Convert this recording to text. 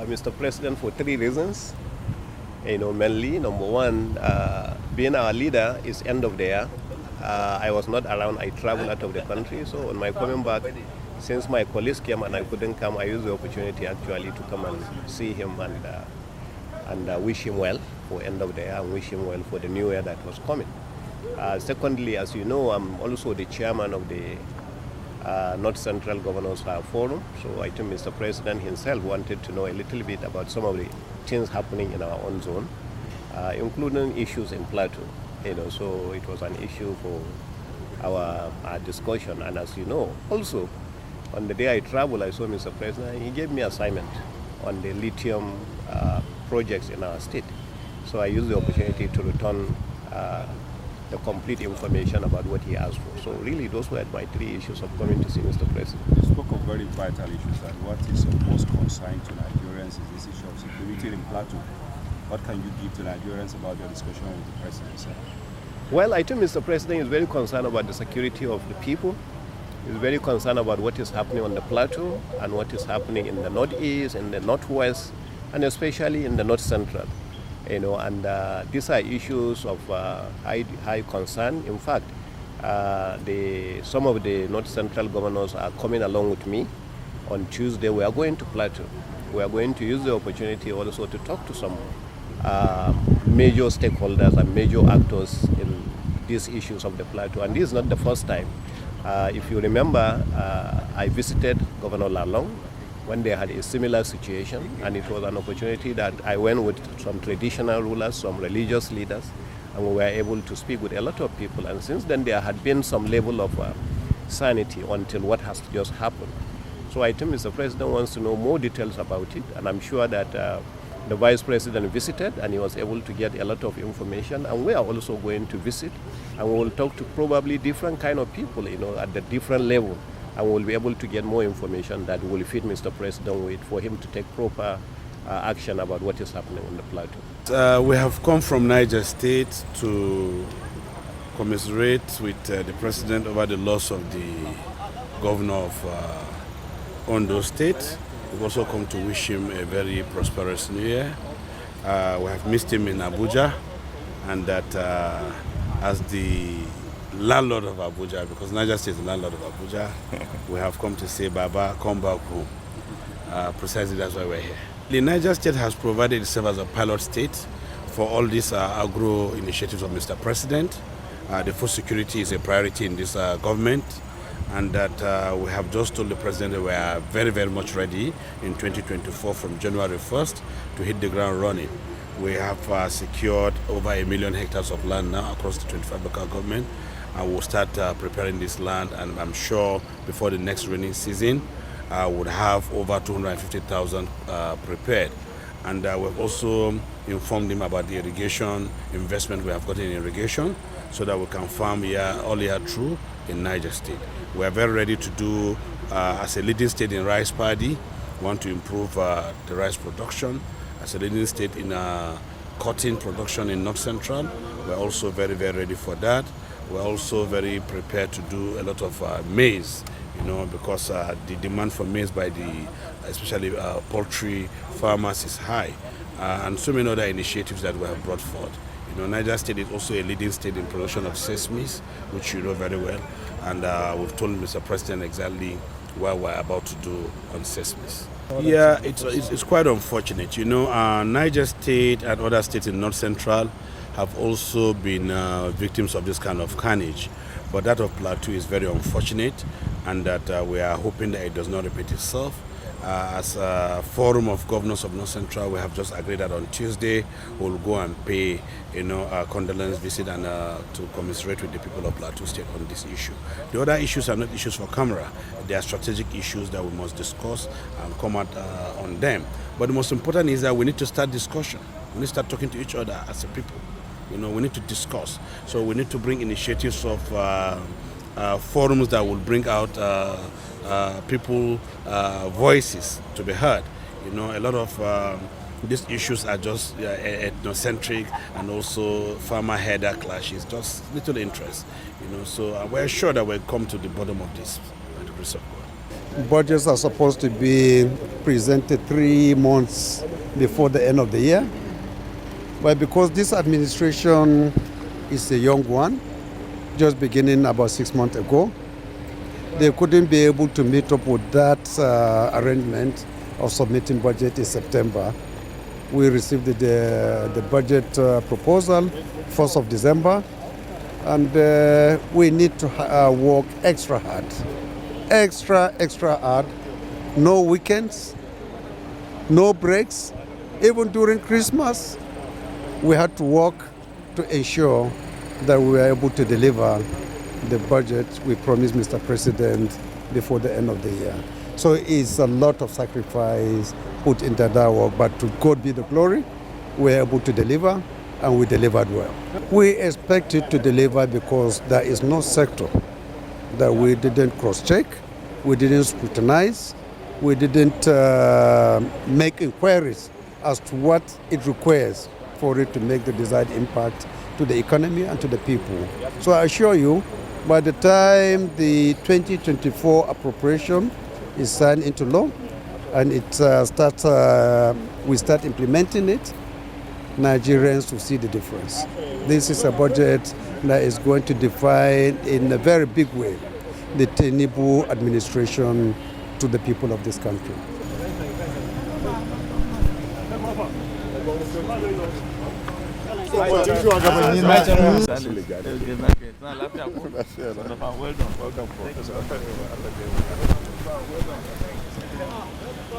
Mr. President, for three reasons. Mainly, number one, being our leader is end of the year. I was not around. I traveled out of the country. So on my coming back, since my colleagues came and I couldn't come, I used the opportunity actually to come and see him and wish him well for end of the year and wish him well for the new year that was coming. Secondly, as you know, I'm also the chairman of the North Central Governors Forum. So I think Mr. President himself wanted to know a little bit about some of the things happening in our own zone, including issues in Plateau. So it was an issue for our discussion. And as you know, also on the day I traveled, I saw Mr. President. He gave me assignment on the lithium projects in our state. So I used the opportunity to return the complete information about what he asked for. So really, those were my three issues of coming to see Mr. President. You spoke of very vital issues, and what is of most concern to Nigerians is this issue of security in Plateau. What can you give to Nigerians about your discussion with the President, sir? Well, I think Mr. President is very concerned about the security of the people. He's very concerned about what is happening on the Plateau and what is happening in the Northeast, in the Northwest, and especially in the North Central. And these are issues of high concern. In fact, some of the North Central governors are coming along with me. On Tuesday, we are going to Plateau. We are going to use the opportunity also to talk to some major stakeholders and major actors in these issues of the Plateau. And this is not the first time. If you remember, I visited Governor Lalong when they had a similar situation, and it was an opportunity that I went with some traditional rulers, some religious leaders, and we were able to speak with a lot of people. And since then, there had been some level of sanity until what has just happened. So I think Mr. President wants to know more details about it, and I'm sure that the Vice President visited, and he was able to get a lot of information, and we are also going to visit, and we will talk to probably different kind of people, at the different level. And we'll be able to get more information that will fit Mr. President with for him to take proper action about what is happening on the Plateau. We have come from Niger State to commiserate with the President over the loss of the Governor of Ondo State. We've also come to wish him a very prosperous new year. We have missed him in Abuja, and that as the landlord of Abuja, because Niger State is the landlord of Abuja, we have come to say, Baba, come back home. Precisely that's why we're here. The Niger State has provided itself as a pilot state for all these agro initiatives of Mr. President. The food security is a priority in this government, and that we have just told the President that we are very, very much ready in 2024 from January 1st to hit the ground running. We have secured over 1 million hectares of land now across the 25 local government. And we'll start preparing this land, and I'm sure before the next rainy season, we'll have over 250,000 prepared. And we've also informed him about the irrigation investment we have got in irrigation, so that we can farm all year through in Niger State. We are very ready to do, as a leading state in rice paddy, we want to improve the rice production. As a leading state in cotton production in North Central, we're also very, very ready for that. We're also very prepared to do a lot of maize, because the demand for maize by especially poultry farmers is high, and so many other initiatives that we have brought forth. Niger State is also a leading state in production of sesame, which you know very well, and we've told Mr. President exactly what we're about to do on sesame. Yeah, it's quite unfortunate. Niger State and other states in North Central have also been victims of this kind of carnage. But that of Plateau is very unfortunate, and that we are hoping that it does not repeat itself. As a forum of governors of North Central, we have just agreed that on Tuesday we'll go and pay a condolence visit and to commiserate with the people of Plateau State on this issue. The other issues are not issues for camera. They are strategic issues that we must discuss and come out on them. But the most important is that we need to start discussion. We need to start talking to each other as a people. We need to discuss. So we need to bring initiatives of forums that will bring out people voices to be heard. A lot of these issues are just ethnocentric, and also farmer-herder clashes, just little interest. So we're sure that we'll come to the bottom of this by the grace of God. Budgets are supposed to be presented 3 months before the end of the year. But because this administration is a young one, just beginning about 6 months ago, they couldn't be able to meet up with that arrangement of submitting budget in September. We received the budget proposal 1st of December, and we need to work extra hard. Extra hard. No weekends, no breaks. Even during Christmas, we had to work to ensure that we were able to deliver the budget we promised Mr. President before the end of the year. So it's a lot of sacrifice put into that work, but to God be the glory, we were able to deliver, and we delivered well. We expected to deliver because there is no sector that we didn't cross-check, we didn't scrutinize, we didn't make inquiries as to what it requires for it to make the desired impact to the economy and to the people. So I assure you, by the time the 2024 appropriation is signed into law and it we start implementing it, Nigerians will see the difference. This is a budget that is going to define in a very big way the Tinubu administration to the people of this country. Well done.